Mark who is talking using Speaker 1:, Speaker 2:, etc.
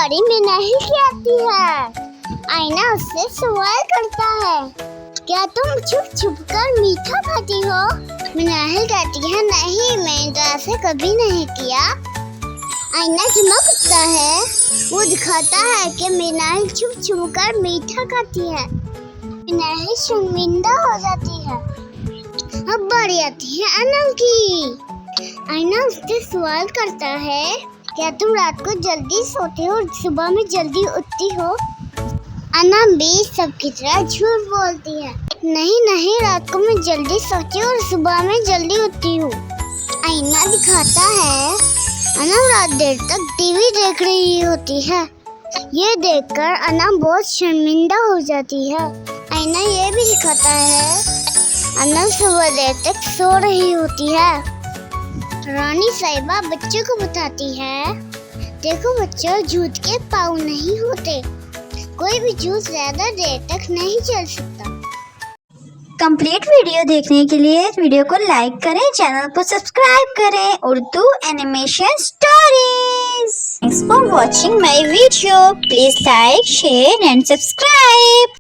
Speaker 1: बारी मीनाहिल की आती है। आईना उससे सवाल करता है, क्या तुम छुप छुप कर मीठा खाती हो? मीनाहिल कहती है, नहीं, मैंने ऐसा कभी नहीं किया। आईना चमकता है, वो दिखाता है कि मीनाहिल छुप छुप कर मीठा खाती है। मीनाहिल शर्मिंदा हो जाती है। अब बारी आती है अनम की। आईना उससे सवाल करता है, क्या तुम रात को जल्दी सोते हो और सुबह में जल्दी उठती हो? अनम भी सबकी तरह झूठ बोलती है, नहीं नहीं, रात को मैं जल्दी सोती हूँ और सुबह में जल्दी उठती हूँ। आईना दिखाता है, अनम रात देर तक टीवी देख रही होती है। ये देखकर अनम बहुत शर्मिंदा हो जाती है। आईना ये भी दिखाता है, अनम सुबह देर तक सो रही होती है। रानी साहिबा बच्चों को बताती है, देखो बच्चों, झूठ के पाँव नहीं होते, कोई भी झूठ ज्यादा देर तक नहीं चल सकता।
Speaker 2: कंप्लीट वीडियो देखने के लिए वीडियो को लाइक करें, चैनल को सब्सक्राइब करें। Urdu animation stories. Thanks for watching my video. Please like, share and subscribe.